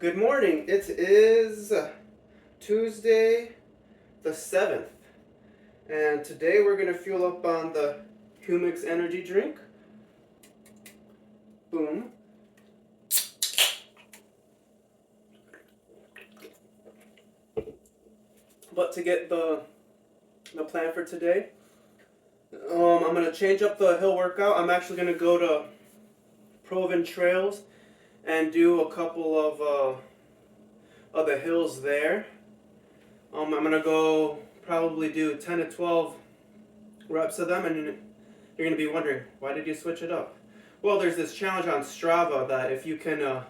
Good morning. It is Tuesday the 7th, and today we're going to fuel up on the Humix energy drink. Boom. But to get the plan for today, I'm going to change up the hill workout. I'm actually going to go to Proven Trails and do a couple of the hills there. I'm going to go probably do 10 to 12 reps of them, and you're going to be wondering, why did you switch it up? Well, there's this challenge on Strava that if you can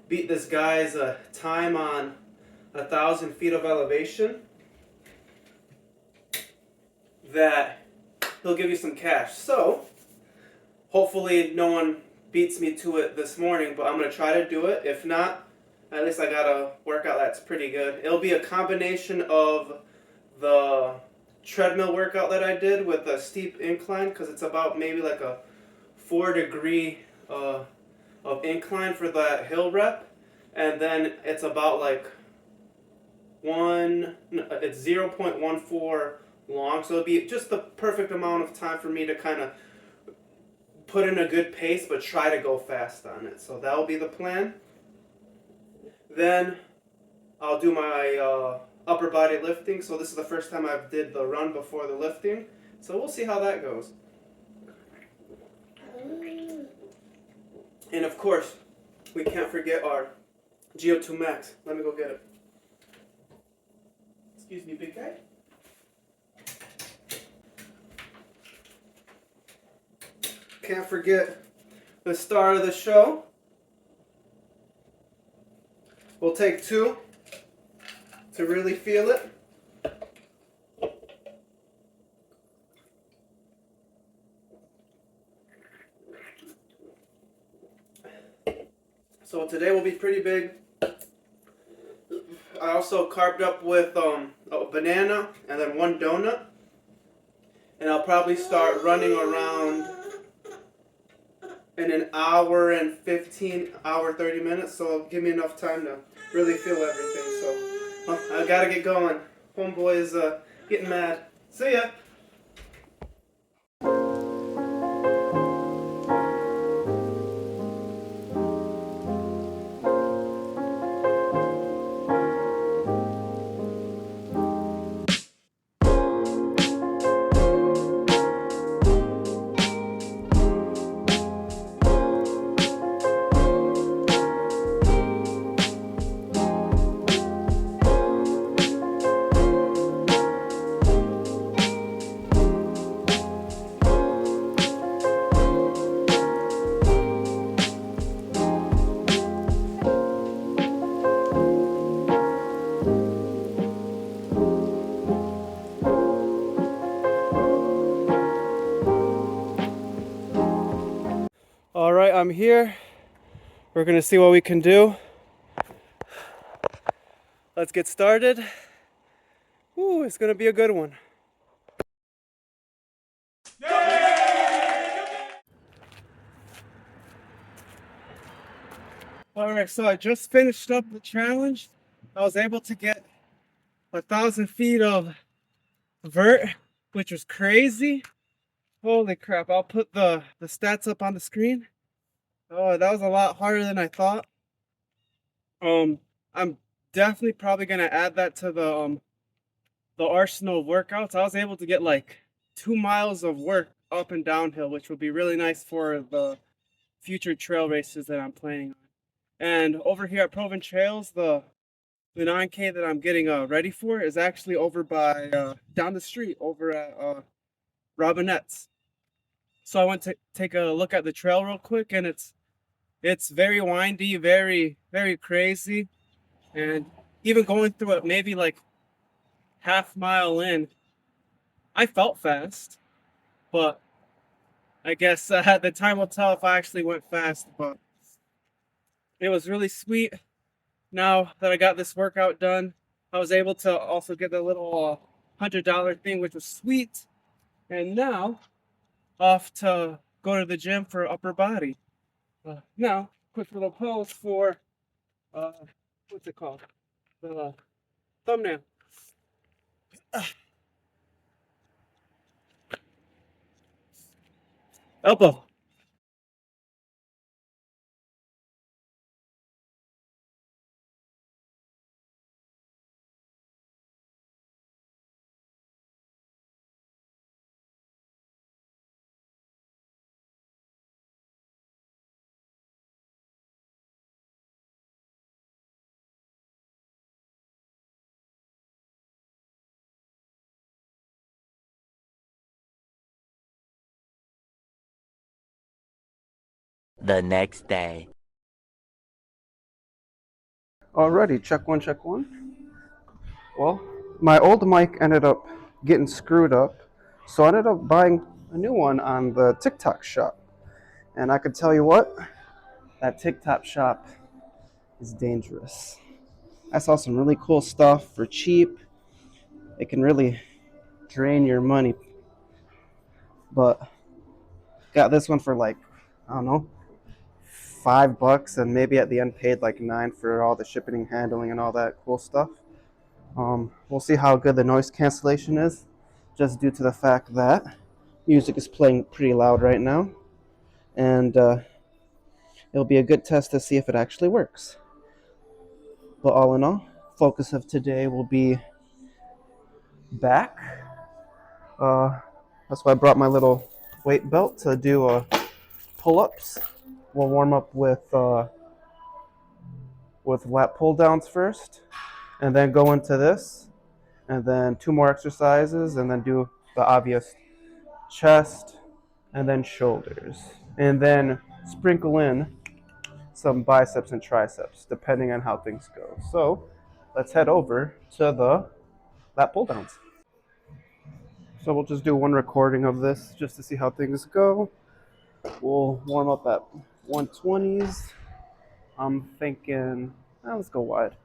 beat this guy's time on 1,000 feet of elevation, that he'll give you some cash. So, hopefully no one beats me to it this morning, but I'm going to try to do it. If not, at least I got a workout that's pretty good. It'll be a combination of the treadmill workout that I did with a steep incline, because it's about maybe like a 4-degree of incline for that hill rep, and then it's about like it's 0.14 long, so it'll be just the perfect amount of time for me to kind of put in a good pace but try to go fast on it. So that'll be the plan. Then I'll do my upper body lifting. So this is the first time I've did the run before the lifting, so we'll see how that goes. And of course, we can't forget our GO2 Max. Let me go get it. Excuse me, big guy. Can't forget the star of the show. We'll take 2 to really feel it. So today will be pretty big. I also carved up with a banana and then 1 donut. And I'll probably start running around in an hour and 30 minutes. So it'll give me enough time to really feel everything. So I gotta get going. Homeboy is getting mad. See ya. All right, I'm here. We're gonna see what we can do. Let's get started. Ooh, it's gonna be a good one. All right, so I just finished up the challenge. I was able to get 1,000 feet of vert, which was crazy. Holy crap, I'll put the stats up on the screen. Oh, that was a lot harder than I thought. I'm definitely probably gonna add that to the arsenal of workouts. I was able to get like 2 miles of work up and downhill, which will be really nice for the future trail races that I'm planning on. And over here at Proven Trails, the 9K that I'm getting ready for is actually over by down the street over at Robinette's. So I went to take a look at the trail real quick, and it's very windy, very crazy, and even going through it maybe like half mile in, I felt fast, but I guess the time will tell if I actually went fast. But it was really sweet. Now that I got this workout done, I was able to also get the little $100 thing, which was sweet. And now, off to go to the gym for upper body. Now, quick little pose for uh, what's it called? The thumbnail. Elbow. The next day. Alrighty, check one, check one. Well, my old mic ended up getting screwed up, so I ended up buying a new one on the TikTok shop. And I could tell you what, that TikTok shop is dangerous. I saw some really cool stuff for cheap. It can really drain your money, but got this one for like, I don't know, $5, and maybe at the end paid like 9 for all the shipping and handling and all that cool stuff. We'll see how good the noise cancellation is, just due to the fact that music is playing pretty loud right now, and it'll be a good test to see if it actually works. But all in all, focus of today will be back. Uh, that's why I brought my little weight belt to do pull-ups. We'll warm up with lat pull downs first, and then go into this, and then 2 more exercises, and then do the obvious chest, and then shoulders, and then sprinkle in some biceps and triceps, depending on how things go. So let's head over to the lat pull downs. So we'll just do one recording of this just to see how things go. We'll warm up at 120s. I'm thinking, let's go wide.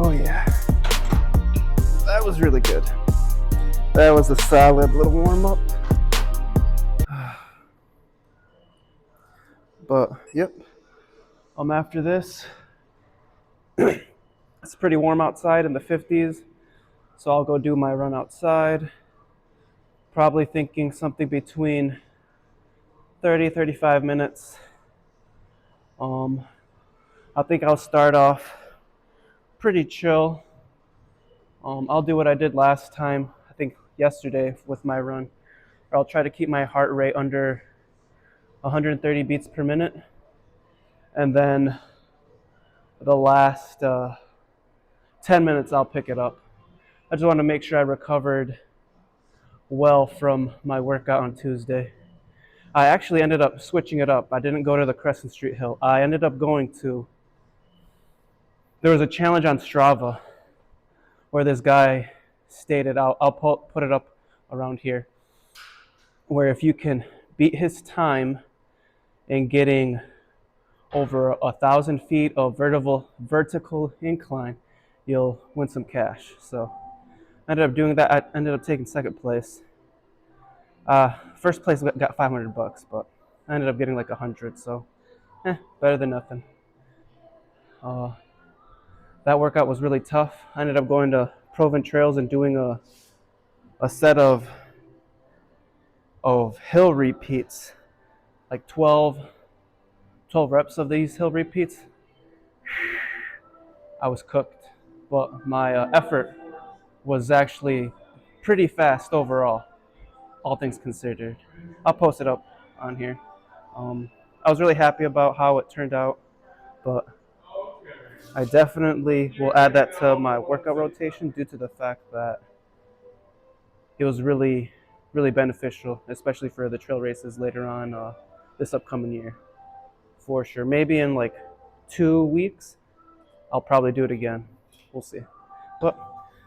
Oh yeah, that was really good. That was a solid little warm up. But yep, after this. It's pretty warm outside in the 50s, so I'll go do my run outside. Probably thinking something between 30-35 minutes. I think I'll start off pretty chill. I'll do what I did last time, I think yesterday with my run. Or I'll try to keep my heart rate under 130 beats per minute. And then the last 10 minutes, I'll pick it up. I just want to make sure I recovered well from my workout on Tuesday. I actually ended up switching it up. I didn't go to the Crescent Street Hill. I ended up going to, there was a challenge on Strava where this guy stated, I'll put it up around here, where if you can beat his time in getting over 1,000 feet of vertical incline, you'll win some cash. So I ended up doing that. I ended up taking second place. First place got $500, but I ended up getting like 100, so better than nothing. That workout was really tough. I ended up going to Proven Trails and doing a set of hill repeats, like 12 reps of these hill repeats. I was cooked, but my effort was actually pretty fast overall, all things considered. I'll post it up on here. I was really happy about how it turned out, but I definitely will add that to my workout rotation due to the fact that it was really really beneficial, especially for the trail races later on this upcoming year, for sure. Maybe in like 2 weeks, I'll probably do it again. We'll see. But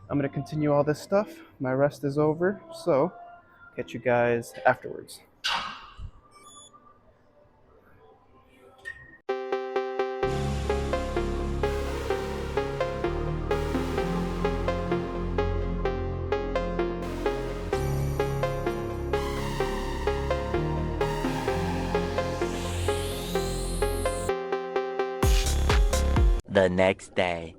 I'm gonna continue all this stuff. My rest is over, so catch you guys afterwards. The next day.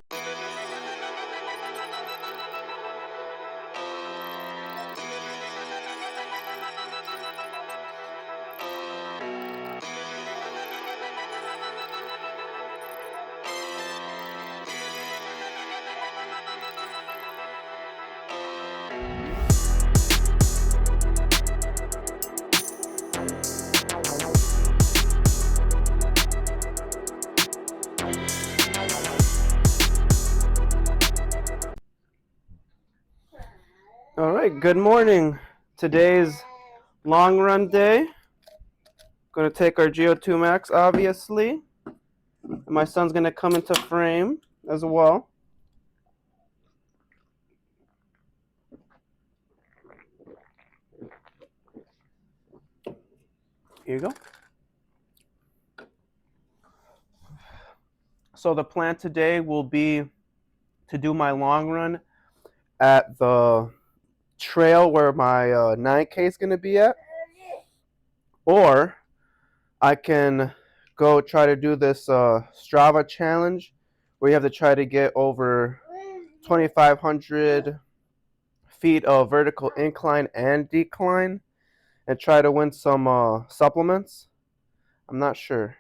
All right, good morning. Today's long run day. Going to take our GO2 Max, obviously. And my son's going to come into frame as well. Here you go. So the plan today will be to do my long run at the trail where my 9K is going to be at. Or I can go try to do this Strava challenge where you have to try to get over 2,500 feet of vertical incline and decline and try to win some supplements. I'm not sure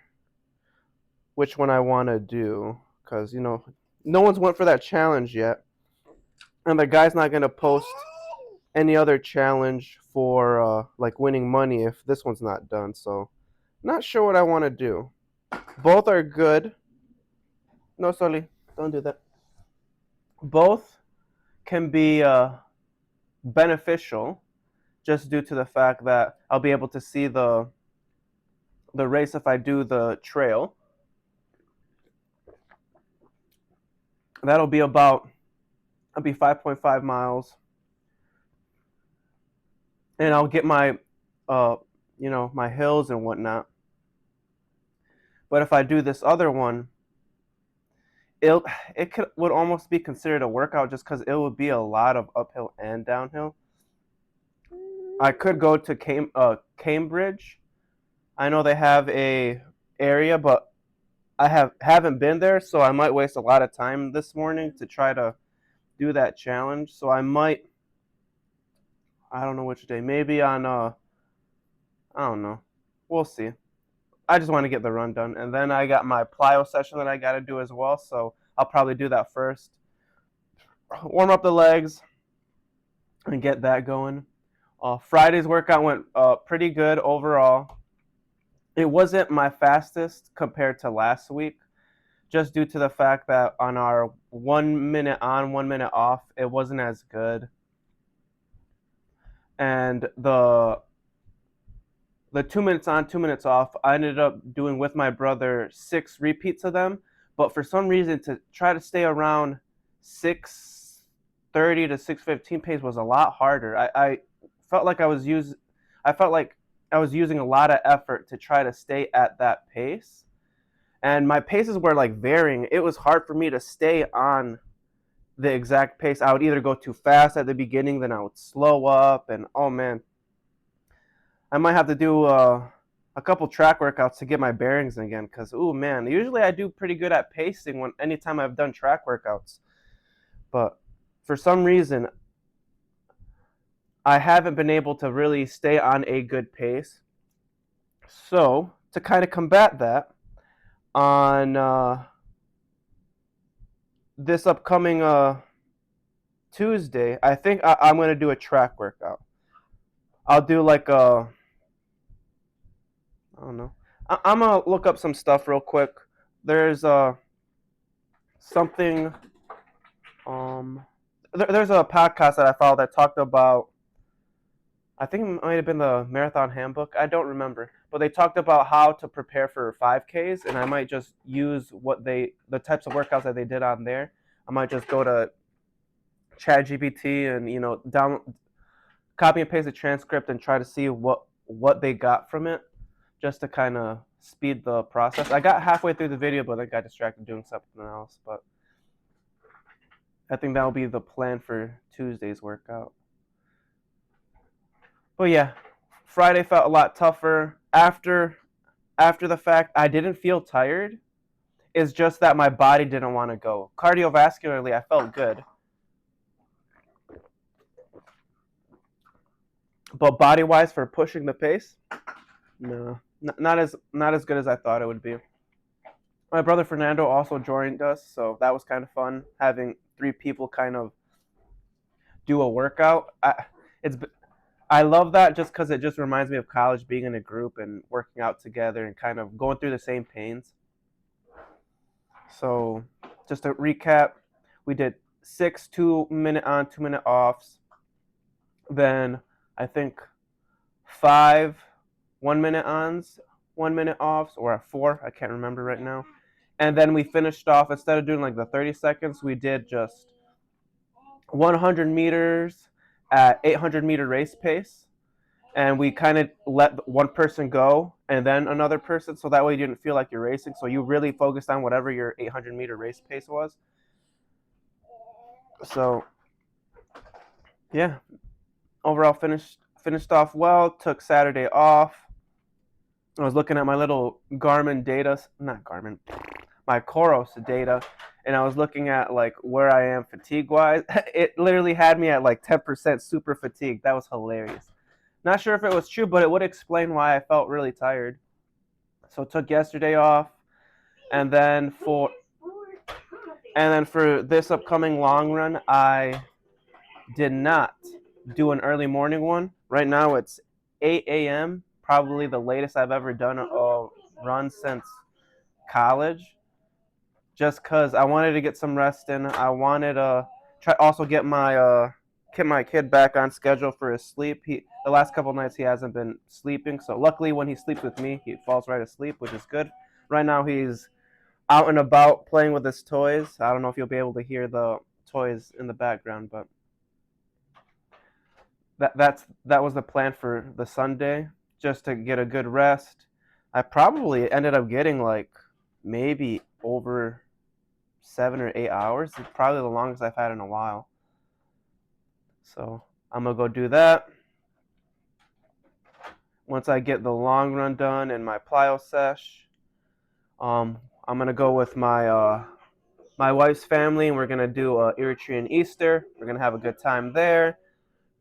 which one I want to do because, no one's went for that challenge yet. And the guy's not going to post any other challenge for like winning money if this one's not done. So not sure what I want to do. Both are good. No, Sully, don't do that. Both can be beneficial just due to the fact that I'll be able to see the race if I do the trail. That'll be 5.5 miles. And I'll get my my hills and whatnot. But if I do this other one, it would almost be considered a workout just because it would be a lot of uphill and downhill. I could go to Cambridge. I know they have a area, but I haven't been there, so I might waste a lot of time this morning to try to do that challenge. So I don't know which day. Maybe on I don't know. We'll see. I just want to get the run done, and then I got my plyo session that I got to do as well. So I'll probably do that first. Warm up the legs and get that going. Friday's workout went pretty good overall. It wasn't my fastest compared to last week, just due to the fact that on our 1 minute on, 1 minute off, it wasn't as good. And the 2 minutes on, 2 minutes off, I ended up doing with my brother 6 repeats of them. But for some reason, to try to stay around 6:30 to 6:15 pace was a lot harder. I felt like I was using a lot of effort to try to stay at that pace. And my paces were like varying. It was hard for me to stay on the exact pace. I would either go too fast at the beginning, then I would slow up, and oh man. I might have to do a couple track workouts to get my bearings again because, oh man, usually I do pretty good at pacing anytime I've done track workouts. But for some reason, I haven't been able to really stay on a good pace. So to kind of combat that, on this upcoming Tuesday, I think I'm going to do a track workout. I'll do like I don't know. I'm going to look up some stuff real quick. There's something there's a podcast that I follow that talked about I think it might have been the Marathon Handbook. I don't remember, but they talked about how to prepare for 5Ks, and I might just use the types of workouts that they did on there. I might just go to ChatGPT and copy and paste the transcript and try to see what they got from it, just to kind of speed the process. I got halfway through the video, but I got distracted doing something else. But I think that'll be the plan for Tuesday's workout. But yeah, Friday felt a lot tougher. After the fact, I didn't feel tired. It's just that my body didn't want to go. Cardiovascularly, I felt good. But body-wise, for pushing the pace, no, not as good as I thought it would be. My brother Fernando also joined us, so that was kind of fun having 3 people kind of do a workout. I love that just because it just reminds me of college, being in a group and working out together and kind of going through the same pains. So just to recap, we did 6 2-minute on, 2-minute offs. Then I think 5 1-minute ons, 1-minute offs, or 4, I can't remember right now. And then we finished off, instead of doing like the 30 seconds, we did just 100 meters at 800-meter race pace. And we kind of let one person go and then another person, so that way you didn't feel like you're racing. So you really focused on whatever your 800-meter race pace was. So yeah, overall finished off well. Took Saturday off. I was looking at my little Garmin data, not Garmin, my Coros data, and I was looking at like where I am fatigue wise. It literally had me at like 10% super fatigued. That was hilarious. Not sure if it was true, but it would explain why I felt really tired. So took yesterday off, and then for this upcoming long run, I did not do an early morning one. Right now it's 8 a.m., probably the latest I've ever done a run since college, just because I wanted to get some rest in. I wanted to try also get my kid back on schedule for his sleep. The last couple of nights he hasn't been sleeping, so luckily when he sleeps with me, he falls right asleep, which is good. Right now he's out and about playing with his toys. I don't know if you'll be able to hear the toys in the background, but that was the plan for the Sunday, just to get a good rest. I probably ended up getting like maybe over 7 or 8 hours. It's probably the longest I've had in a while. So I'm gonna go do that. Once I get the long run done and my plyo sesh, I'm gonna go with my wife's family, and we're gonna do Eritrean Easter. We're gonna have a good time there.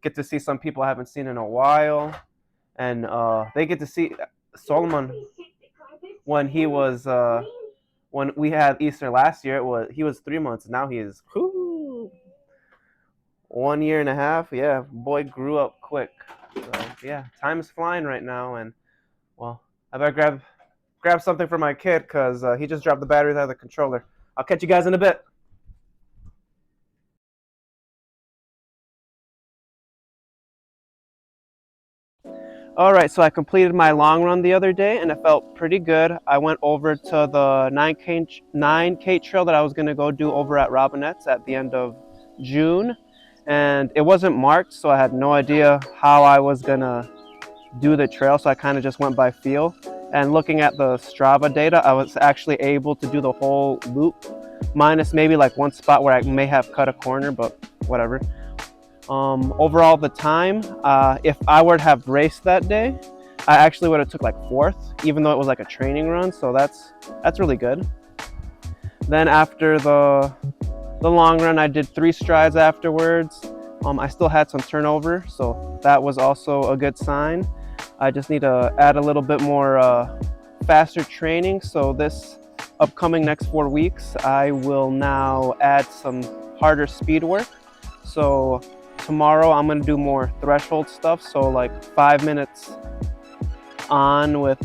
Get to see some people I haven't seen in a while, and they get to see Solomon when he was when we had Easter last year. He was 3 months. Now he is 1 year and a half. Yeah, boy grew up quick. So yeah, time's flying right now, and well, I better grab something for my kid because he just dropped the batteries out of the controller. I'll catch you guys in a bit. All right, so I completed my long run the other day and it felt pretty good. I went over to the 9K trail that I was going to go do over at Robinette's at the end of June. And it wasn't marked, so I had no idea how I was going to do the trail, so I kind of just went by feel. And looking at the Strava data, I was actually able to do the whole loop, minus maybe like one spot where I may have cut a corner, but whatever. Overall, the time, if I were to have raced that day, I actually would have took like 4th, even though it was like a training run, so that's really good. Then after the long run, I did 3 strides afterwards. I still had some turnover, so that was also a good sign. I just need to add a little bit more faster training, so this upcoming next 4 weeks, I will now add some harder speed work. So tomorrow I'm going to do more threshold stuff, so like 5 minutes on with,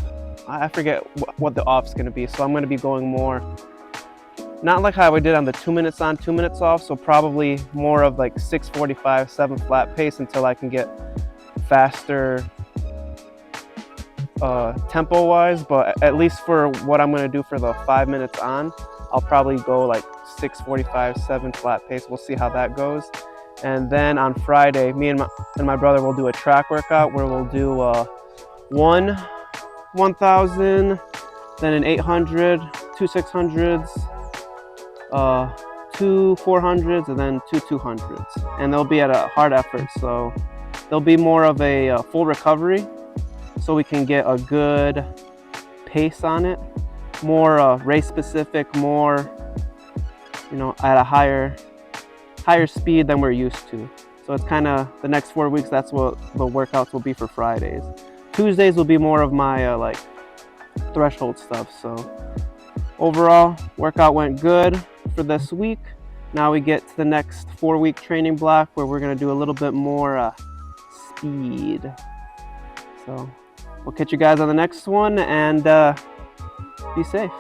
I forget what the off's going to be, so I'm going to be going more, not like how I did on the 2 minutes on, 2 minutes off, so probably more of like 6:45, 7 flat pace until I can get faster tempo wise, but at least for what I'm going to do for the 5 minutes on, I'll probably go like 6:45, 7 flat pace. We'll see how that goes. And then on Friday, me and my brother will do a track workout where we'll do one 1,000, then an 800, two 600s, two 400s, and then two 200s. And they'll be at a hard effort, so there'll be more of a full recovery, so we can get a good pace on it, more race specific, more, you know, at a higher speed than we're used to. So it's kind of the next 4 weeks, that's what the workouts will be for Fridays. Tuesdays will be more of my like threshold stuff. So overall, workout went good for this week. Now we get to the next 4-week training block where we're going to do a little bit more speed. So we'll catch you guys on the next one, and be safe.